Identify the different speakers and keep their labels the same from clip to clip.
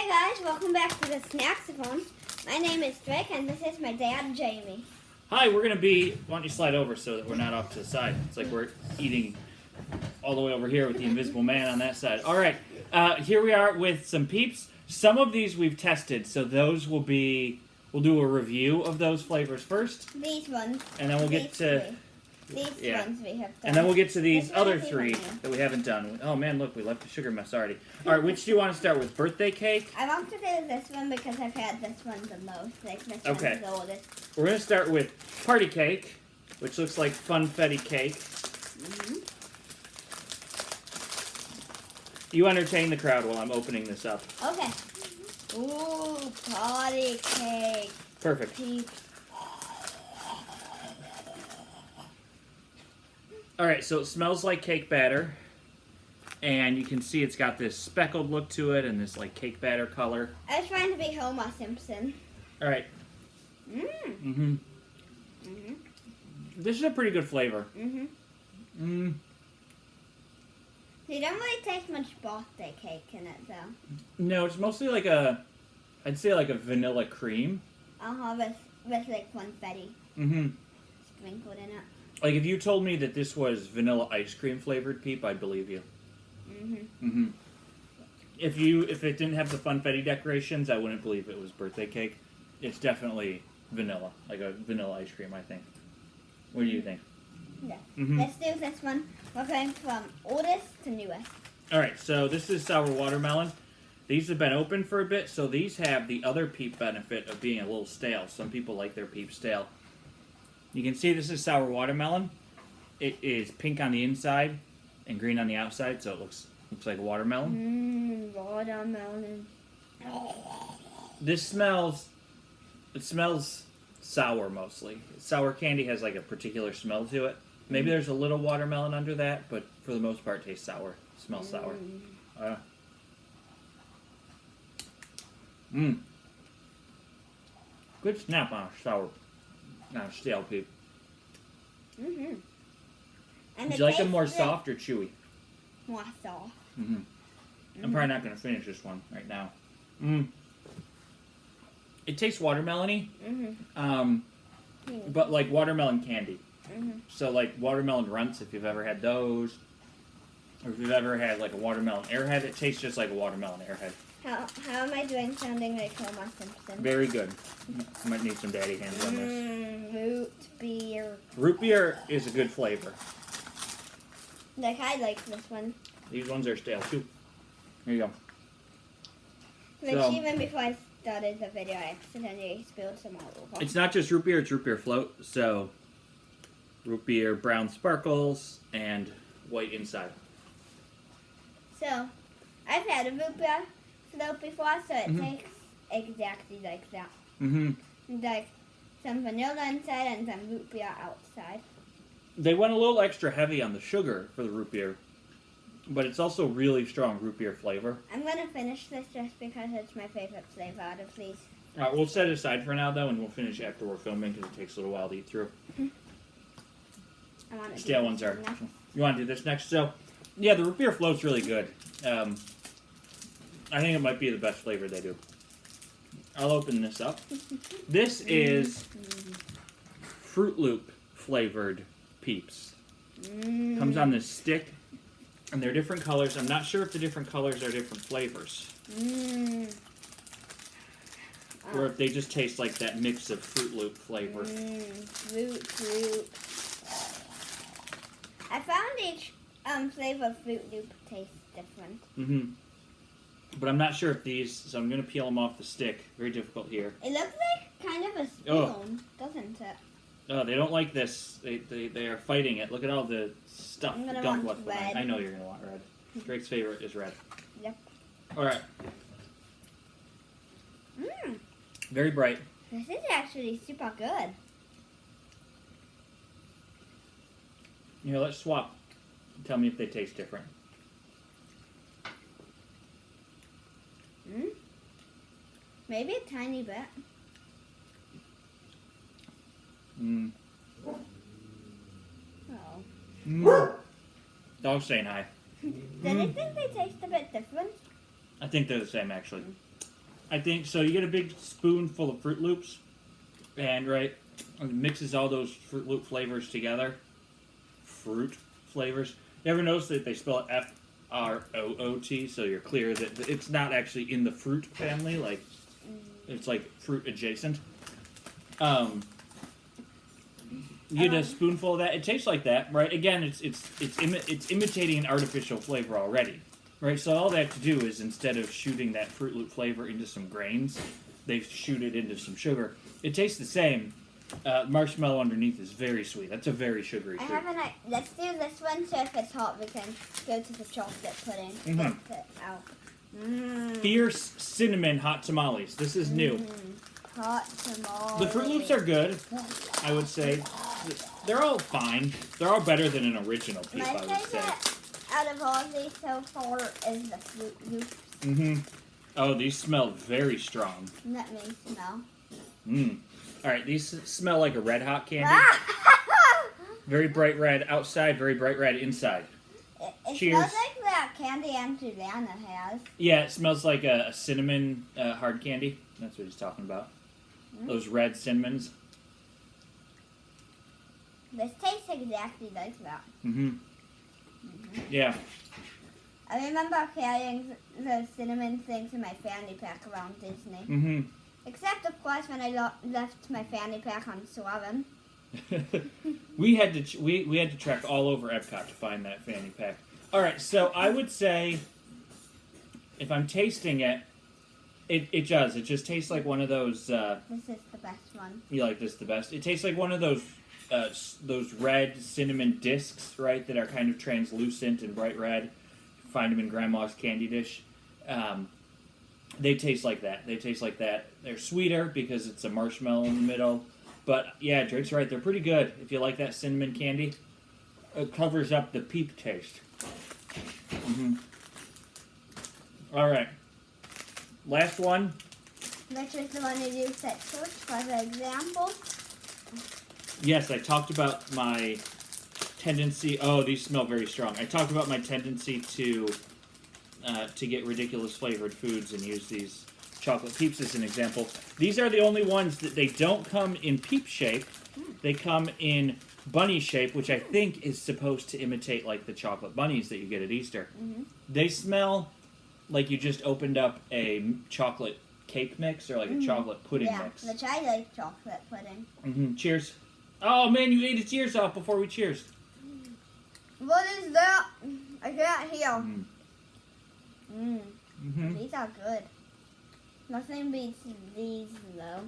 Speaker 1: Hey guys, welcome back to the Snacksaphone. My name is Drake and this is my dad, Jamie.
Speaker 2: Hi, we're going to be... Why don't you slide over so that we're not off to the side? It's like we're eating all the way over here with the invisible man on that side. All right, here we are with some Peeps. Some of these we've tested, so those will be... We'll do a review of those flavors first.
Speaker 1: These ones.
Speaker 2: And then we'll get to...
Speaker 1: These ones we have done.
Speaker 2: And then we'll get to these other three that we haven't done. Oh man, look, we left the sugar mess already. All right, which do you want to start with? Birthday cake?
Speaker 1: I want to do this one because I've had this one the most. Like this one's the oldest.
Speaker 2: We're going to start with party cake, which looks like funfetti cake. You entertain the crowd while I'm opening this up.
Speaker 1: Okay. Ooh, party cake.
Speaker 2: Perfect. All right, so it smells like cake batter, and you can see it's got this speckled look to it and this like cake batter color.
Speaker 1: I was trying to be Homer Simpson.
Speaker 2: All right. This is a pretty good flavor.
Speaker 1: You don't really taste much birthday cake in it though.
Speaker 2: No, it's mostly like I'd say like a vanilla cream.
Speaker 1: With like confetti sprinkled in it.
Speaker 2: Like, if you told me that this was vanilla ice cream flavored Peep, I'd believe you. If it didn't have the funfetti decorations, I wouldn't believe it was birthday cake. It's definitely vanilla, like a vanilla ice cream, I think. What do you think?
Speaker 1: Yeah. Let's do this one. We're going from oldest to newest.
Speaker 2: All right, so this is sour watermelon. These have been open for a bit, so these have the other Peep benefit of being a little stale. Some people like their Peep stale. You can see this is sour watermelon. It is pink on the inside and green on the outside, so it looks like watermelon.
Speaker 1: Watermelon.
Speaker 2: It smells sour mostly. Sour candy has like a particular smell to it. Maybe there's a little watermelon under that, but for the most part it tastes sour. It smells sour. Good snap on a sour. Not a stale Peep.
Speaker 1: And
Speaker 2: Would you like them more soft or chewy?
Speaker 1: More soft.
Speaker 2: I'm probably not going to finish this one right now. It tastes watermelon-y, but like watermelon candy. So like watermelon runts, if you've ever had those, or if you've ever had like a watermelon airhead, it tastes just like a watermelon airhead.
Speaker 1: How am I doing sounding like Homer Simpson?
Speaker 2: Very good. I might need some daddy hands on this.
Speaker 1: Root beer.
Speaker 2: Root beer is a good flavor.
Speaker 1: Like, I like this one.
Speaker 2: These ones are stale too. There you go.
Speaker 1: Like, even before I started the video, I accidentally spilled some all over.
Speaker 2: It's not just root beer, it's root beer float. So, root beer, brown sparkles, and white inside.
Speaker 1: So, I've had a root beer float before, so it tastes exactly like that. Like some vanilla inside and some root beer outside.
Speaker 2: They went a little extra heavy on the sugar for the root beer, but it's also really strong root beer flavor.
Speaker 1: I'm going to finish this just because it's my favorite flavor out of these.
Speaker 2: All right, we'll set it aside for now, though, and we'll finish after we're filming because it takes a little while to eat through. Stale ones are. You want to do this next? So, yeah, the root beer float's really good. I think it might be the best flavor they do. I'll open this up. This is Fruit Loop flavored Peeps. Comes on this stick, and they're different colors. I'm not sure if the different colors are different flavors. Or if they just taste like that mix of Fruit Loop flavor.
Speaker 1: Fruit Loop. I found each flavor of Fruit Loop tastes different.
Speaker 2: But I'm not sure if these, so I'm going to peel them off the stick. Very difficult here.
Speaker 1: It looks like kind of a spoon, doesn't it?
Speaker 2: Oh, they don't like this. They are fighting it. Look at all the stuff.
Speaker 1: I'm going to
Speaker 2: gunk
Speaker 1: want
Speaker 2: left
Speaker 1: red.
Speaker 2: behind. I know you're going to want red. Drake's favorite is red.
Speaker 1: Yep.
Speaker 2: All right. Very bright.
Speaker 1: This is actually super good.
Speaker 2: Here, let's swap. Tell me if they taste different.
Speaker 1: Maybe a tiny bit.
Speaker 2: Dog's saying hi.
Speaker 1: Do you think they taste a bit different?
Speaker 2: I think they're the same, actually. I think so. You get a big spoonful of Fruit Loops, and it mixes all those Fruit Loop flavors together. Fruit flavors. You ever notice that they spell it F-R-O-O-T, so you're clear that it's not actually in the fruit family, like it's like fruit adjacent. You get a spoonful of that. It tastes like that, right? Again, it's imitating an artificial flavor already, right? So all they have to do is, instead of shooting that Fruit Loop flavor into some grains, they shoot it into some sugar. It tastes the same. Marshmallow underneath is very sweet. That's a very sugary treat.
Speaker 1: Let's do this one, so if it's hot, we can go to the chocolate pudding.
Speaker 2: Mm-hmm.
Speaker 1: Get it out.
Speaker 2: Fierce cinnamon hot tamales. This is new.
Speaker 1: Hot tamales.
Speaker 2: The Fruit Loops are good, I would say. They're all fine. They're all better than an original peep,
Speaker 1: My
Speaker 2: I would say.
Speaker 1: favorite out of all these so far is the Fruit Loops.
Speaker 2: Mm-hmm. Oh, these smell very strong.
Speaker 1: Let me smell.
Speaker 2: All right, these smell like a red hot candy. Very bright red outside, very bright red inside.
Speaker 1: It
Speaker 2: Cheers.
Speaker 1: smells like that candy Aunt Susanna has.
Speaker 2: Yeah, it smells like a cinnamon hard candy. That's what he's talking about. Those red cinnamons.
Speaker 1: This tastes exactly like that.
Speaker 2: Yeah.
Speaker 1: I remember carrying those cinnamon things in my fanny pack around Disney. Except, of course, when I left my fanny pack on Swaben.
Speaker 2: we had to trek all over Epcot to find that fanny pack. All right, so I would say, if I'm tasting it, it does. It just tastes like one of those.
Speaker 1: This is the best one.
Speaker 2: You like this the best? It tastes like one of those red cinnamon discs, right? That are kind of translucent and bright red. You find them in Grandma's candy dish. They taste like that. They're sweeter because it's a marshmallow in the middle. But yeah, Drake's right. They're pretty good. If you like that cinnamon candy, it covers up the peep taste. All right. Last one.
Speaker 1: Which is the one you used at church for the example.
Speaker 2: Yes, I talked about my tendency. Oh, these smell very strong. I talked about my tendency to get ridiculous flavored foods and use these chocolate peeps as an example. These are the only ones that they don't come in peep shape. They come in bunny shape, which I think is supposed to imitate like the chocolate bunnies that you get at Easter. They smell like you just opened up a chocolate cake mix or like a chocolate pudding mix.
Speaker 1: Yeah, which I like chocolate pudding.
Speaker 2: Cheers. Oh man, you ate its ears off before we cheers.
Speaker 1: What is that? I can't hear. These are good. Nothing beats these though.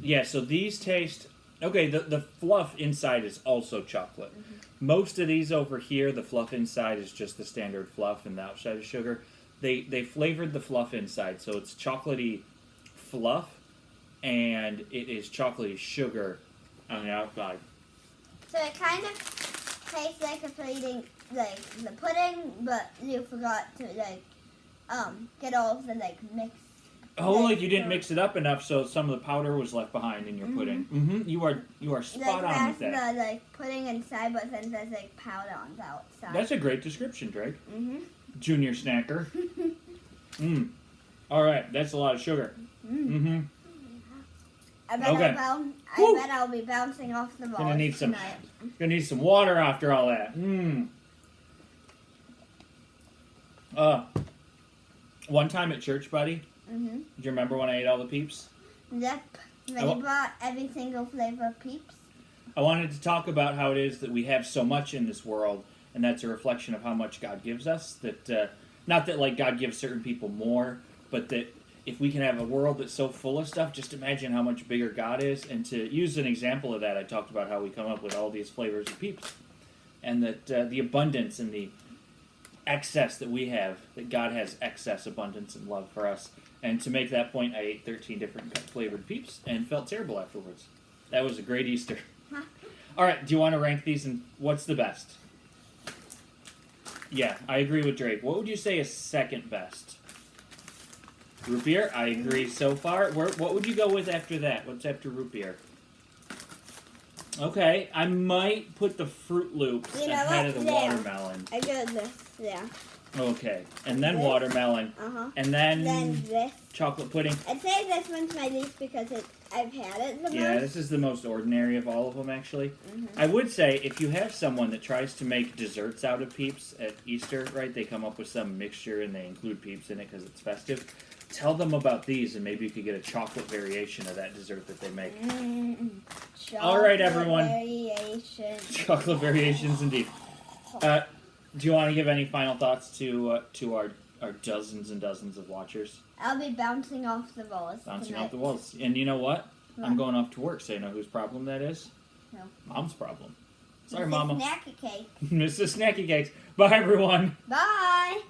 Speaker 2: Yeah, so these taste... Okay, the fluff inside is also chocolate. Most of these over here, the fluff inside is just the standard fluff and the outside is sugar. They flavored the fluff inside, so it's chocolatey fluff and it is chocolatey sugar on the outside.
Speaker 1: So it kind of tastes like a pudding, like the pudding, but you forgot to get all of the mix.
Speaker 2: Oh, like you didn't mix it up enough, so some of the powder was left behind in your pudding. You are spot on with that.
Speaker 1: The pudding inside, but then there's powder on the outside.
Speaker 2: That's a great description, Drake. Junior snacker. All right, that's a lot of sugar.
Speaker 1: I bet I'll be bouncing off the walls
Speaker 2: Gonna need
Speaker 1: tonight.
Speaker 2: some water after all that. One time at church, buddy. Do you remember when I ate all the peeps?
Speaker 1: Yep. When you brought every single flavor of peeps.
Speaker 2: I wanted to talk about how it is that we have so much in this world, and that's a reflection of how much God gives us. That not that God gives certain people more, but that if we can have a world that's so full of stuff, just imagine how much bigger God is. And to use an example of that, I talked about how we come up with all these flavors of peeps, and that the abundance and the excess that we have, that God has excess abundance and love for us. And to make that point, I ate 13 different flavored peeps and felt terrible afterwards. That was a great Easter. All right, do you want to rank these and what's the best? Yeah, I agree with Drake. What would you say is second best? Root beer? I agree so far. What would you go with after that? What's after root beer? Okay, I might put the Fruit Loops ahead of the watermelon.
Speaker 1: I did this, yeah.
Speaker 2: Okay, and then
Speaker 1: This?
Speaker 2: watermelon,
Speaker 1: Uh-huh.
Speaker 2: and then
Speaker 1: Then this.
Speaker 2: chocolate pudding.
Speaker 1: I'd say this one's my least because I've had it the
Speaker 2: Yeah,
Speaker 1: most.
Speaker 2: this is the most ordinary of all of them, actually.
Speaker 1: Mhm.
Speaker 2: I would say if you have someone that tries to make desserts out of Peeps at Easter, right? They come up with some mixture and they include Peeps in it because it's festive. Tell them about these, and maybe you could get a chocolate variation of that dessert that they make. All right, everyone.
Speaker 1: Variation.
Speaker 2: Chocolate variations, indeed. Do you want to give any final thoughts to our dozens and dozens of watchers?
Speaker 1: I'll be bouncing off the walls.
Speaker 2: Bouncing
Speaker 1: tonight.
Speaker 2: off the walls. And you know what?
Speaker 1: What?
Speaker 2: I'm going off to work, so you know whose problem that is?
Speaker 1: No.
Speaker 2: Mom's problem. Sorry,
Speaker 1: Mrs.
Speaker 2: Mama.
Speaker 1: Snacky cake.
Speaker 2: Mrs. Snacky Cakes. Bye, everyone.
Speaker 1: Bye.